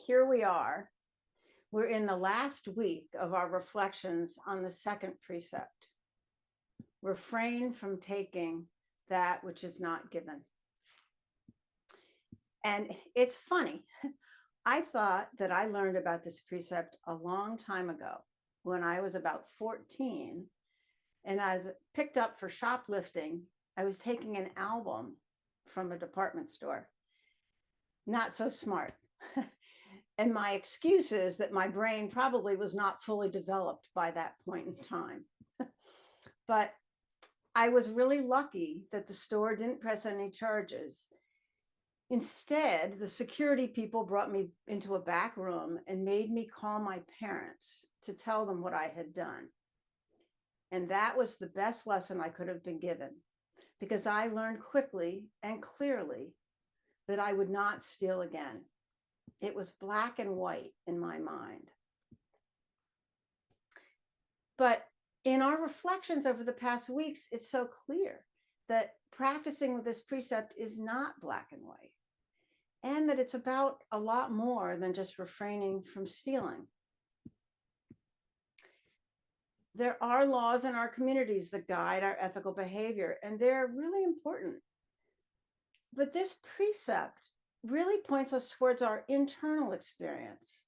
here we are. We're in the last week of our reflections on the second precept. Refrain from taking that which is not given. And it's funny. I thought that I learned about this precept a long time ago when I was about 14. And I was picked up for shoplifting. I was taking an album from a department store. Not so smart. And my excuse is that my brain probably was not fully developed by that point in time. But I was really lucky that the store didn't press any charges. Instead, the security people brought me into a back room and made me call my parents to tell them what I had done. And that was the best lesson I could have been given, because I learned quickly and clearly that I would not steal again. It was black and white in my mind. But in our reflections over the past weeks, it's so clear that practicing with this precept is not black and white, and that it's about a lot more than just refraining from stealing. There are laws in our communities that guide our ethical behavior, and they're really important. But this precept really points us towards our internal experience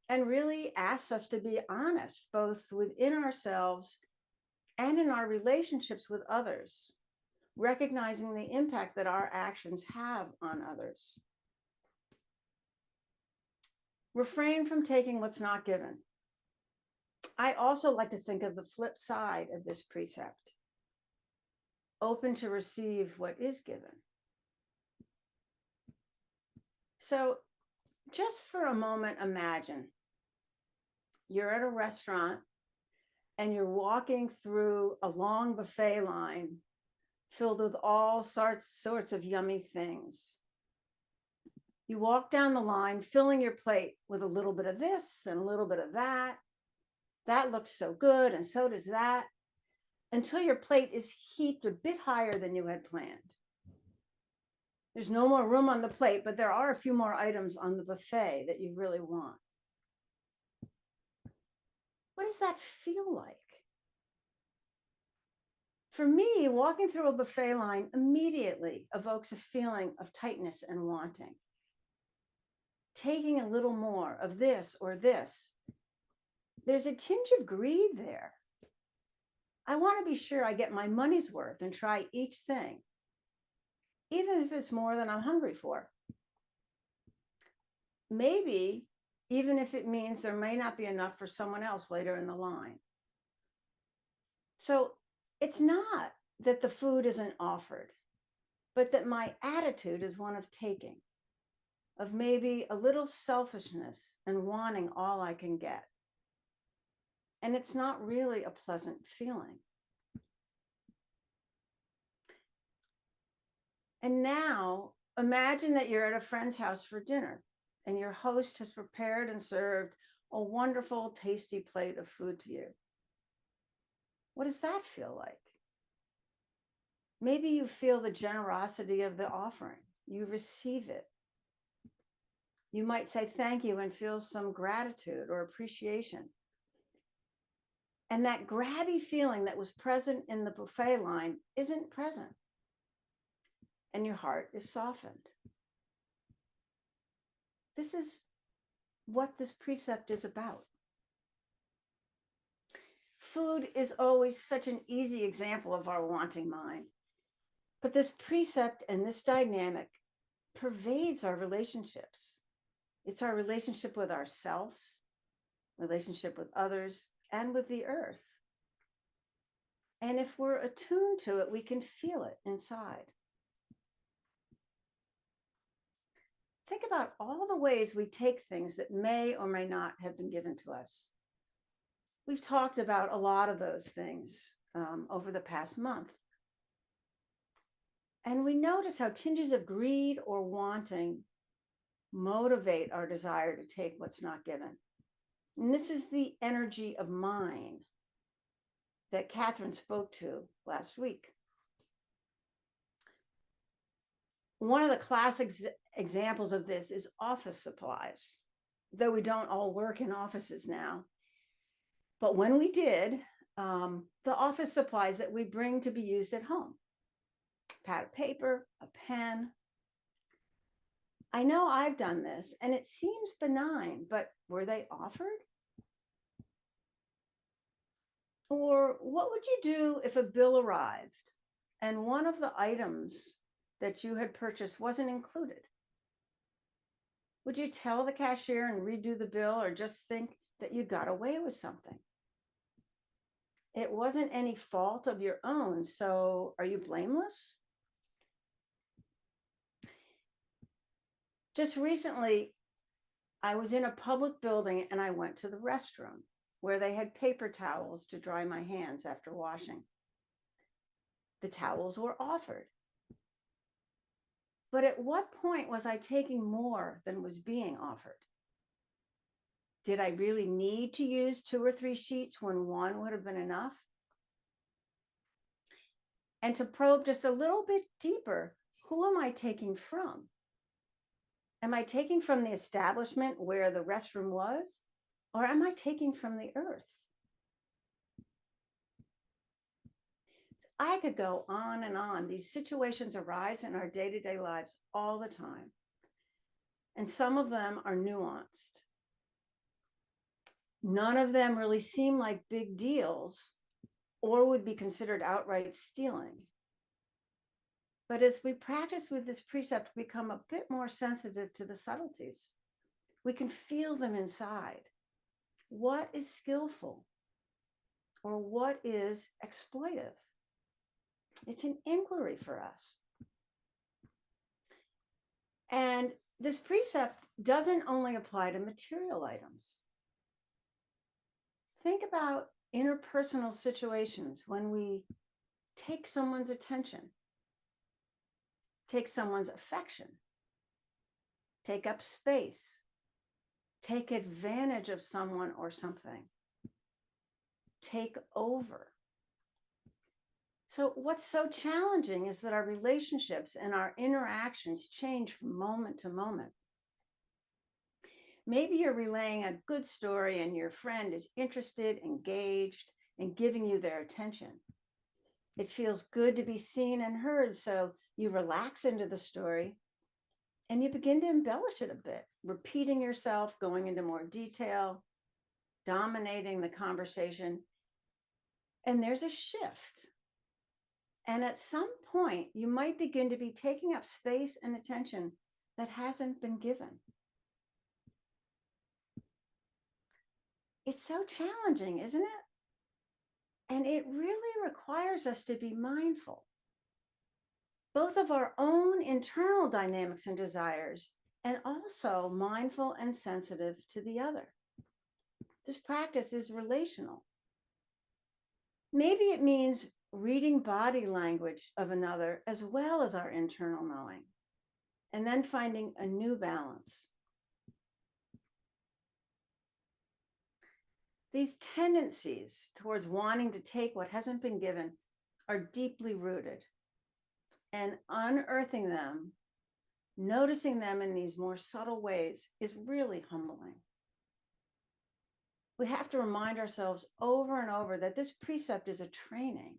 and really asks us to be honest, both within ourselves and in our relationships with others, recognizing the impact that our actions have on others. Refrain from taking what's not given. I also like to think of the flip side of this precept. Open to receive what is given. So just for a moment, imagine you're at a restaurant and you're walking through a long buffet line filled with all sorts of yummy things. You walk down the line, filling your plate with a little bit of this and a little bit of that. That looks so good, and so does that, until your plate is heaped a bit higher than you had planned. There's no more room on the plate, but there are a few more items on the buffet that you really want. What does that feel like? For me, walking through a buffet line immediately evokes a feeling of tightness and wanting. Taking a little more of this or this, there's a tinge of greed there. I want to be sure I get my money's worth and try each thing, even if it's more than I'm hungry for. Maybe even if it means there may not be enough for someone else later in the line. So it's not that the food isn't offered, but that my attitude is one of taking, of maybe a little selfishness and wanting all I can get. And it's not really a pleasant feeling. And now imagine that you're at a friend's house for dinner and your host has prepared and served a wonderful, tasty plate of food to you. What does that feel like? Maybe you feel the generosity of the offering. You receive it. You might say thank you and feel some gratitude or appreciation. And that grabby feeling that was present in the buffet line isn't present. And your heart is softened. This is what this precept is about. Food is always such an easy example of our wanting mind. But this precept and this dynamic pervades our relationships. It's our relationship with ourselves, relationship with others, and with the earth. And if we're attuned to it, we can feel it inside. Think about all the ways we take things that may or may not have been given to us. We've talked about a lot of those things over the past month. And we notice how tinges of greed or wanting motivate our desire to take what's not given. And this is the energy of mind that Catherine spoke to last week. One of the classic examples of this is office supplies. though we don't all work in offices now. But when we did, the office supplies that we bring to be used at home, pad of paper, a pen. I know I've done this and it seems benign, but were they offered? Or what would you do if a bill arrived and one of the items that you had purchased wasn't included? Would you tell the cashier and redo the bill, or just think that you got away with something? It wasn't any fault of your own, so are you blameless? Just recently, I was in a public building and I went to the restroom where they had paper towels to dry my hands after washing. The towels were offered. But at what point was I taking more than was being offered? Did I really need to use 2 or 3 sheets when one would have been enough? And to probe just a little bit deeper, who am I taking from? Am I taking from the establishment where the restroom was, or am I taking from the earth? I could go on and on. These situations arise in our day-to-day lives all the time. And some of them are nuanced. None of them really seem like big deals or would be considered outright stealing. But as we practice with this precept, we become a bit more sensitive to the subtleties. We can feel them inside. What is skillful? Or what is exploitive? It's an inquiry for us. And this precept doesn't only apply to material items. Think about interpersonal situations when we take someone's attention, take someone's affection, take up space, take advantage of someone or something, take over. So what's so challenging is that our relationships and our interactions change from moment to moment. Maybe you're relaying a good story and your friend is interested, engaged, and giving you their attention. It feels good to be seen and heard, so you relax into the story and you begin to embellish it a bit, repeating yourself, going into more detail, dominating the conversation. And there's a shift. And at some point, you might begin to be taking up space and attention that hasn't been given. It's so challenging, isn't it? And it really requires us to be mindful, both of our own internal dynamics and desires, and also mindful and sensitive to the other. This practice is relational. Maybe it means reading body language of another as well as our internal knowing, and then finding a new balance. These tendencies towards wanting to take what hasn't been given are deeply rooted, and unearthing them, noticing them in these more subtle ways, is really humbling. We have to remind ourselves over and over that this precept is a training,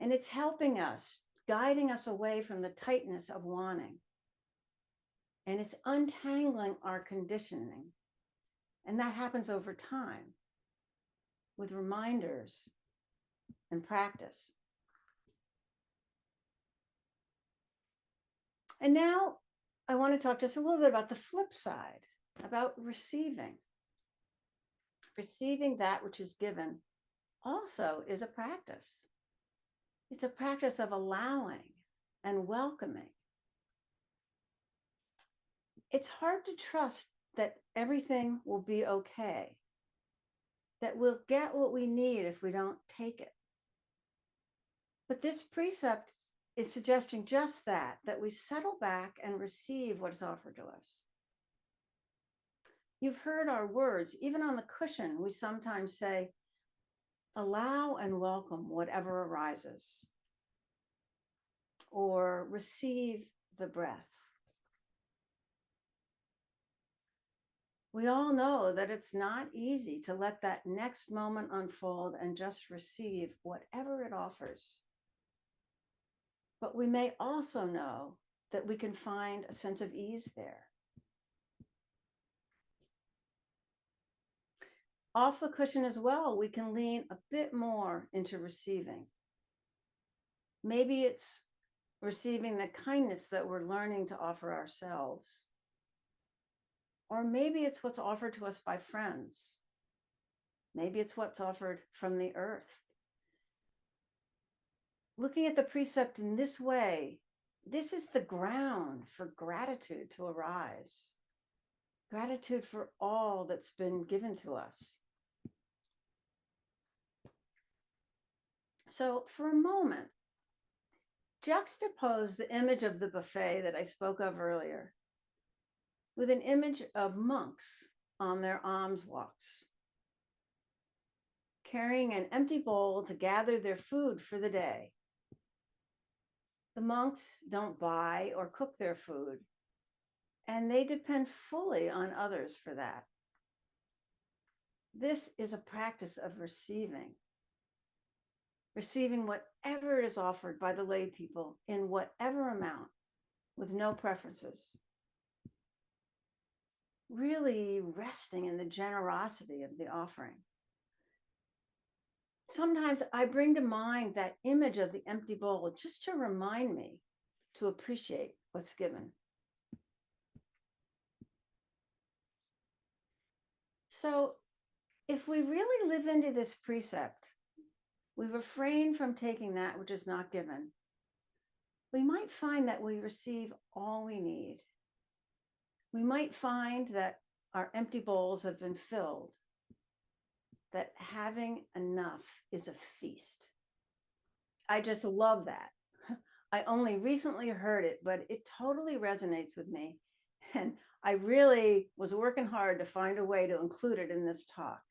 and it's helping us, guiding us away from the tightness of wanting. And it's untangling our conditioning. And that happens over time with reminders and practice. And now I want to talk just a little bit about the flip side, about receiving. Receiving that which is given also is a practice. It's a practice of allowing and welcoming. It's hard to trust that everything will be okay, that we'll get what we need if we don't take it. But this precept is suggesting just that we settle back and receive what is offered to us. You've heard our words, even on the cushion, we sometimes say, allow and welcome whatever arises, or receive the breath. We all know that it's not easy to let that next moment unfold and just receive whatever it offers. But we may also know that we can find a sense of ease there. Off the cushion as well, we can lean a bit more into receiving. Maybe it's receiving the kindness that we're learning to offer ourselves. Or maybe it's what's offered to us by friends. Maybe it's what's offered from the earth. Looking at the precept in this way, this is the ground for gratitude to arise. Gratitude for all that's been given to us. So for a moment, juxtapose the image of the buffet that I spoke of earlier with an image of monks on their alms walks, carrying an empty bowl to gather their food for the day. The monks don't buy or cook their food, and they depend fully on others for that. This is a practice of receiving whatever is offered by the lay people in whatever amount, with no preferences. Really resting in the generosity of the offering. Sometimes I bring to mind that image of the empty bowl just to remind me to appreciate what's given. So if we really live into this precept, we refrain from taking that which is not given, we might find that we receive all we need. We might find that our empty bowls have been filled, that having enough is a feast. I just love that. I only recently heard it, but it totally resonates with me. And I really was working hard to find a way to include it in this talk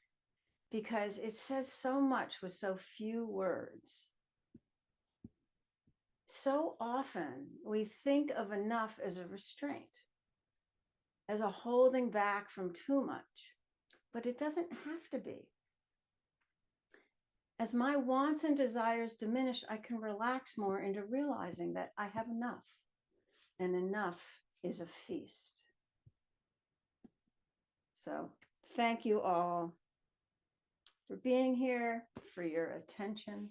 because it says so much with so few words. So often we think of enough as a restraint, as a holding back from too much, but it doesn't have to be. As my wants and desires diminish, I can relax more into realizing that I have enough, and enough is a feast. So thank you all for being here, for your attention.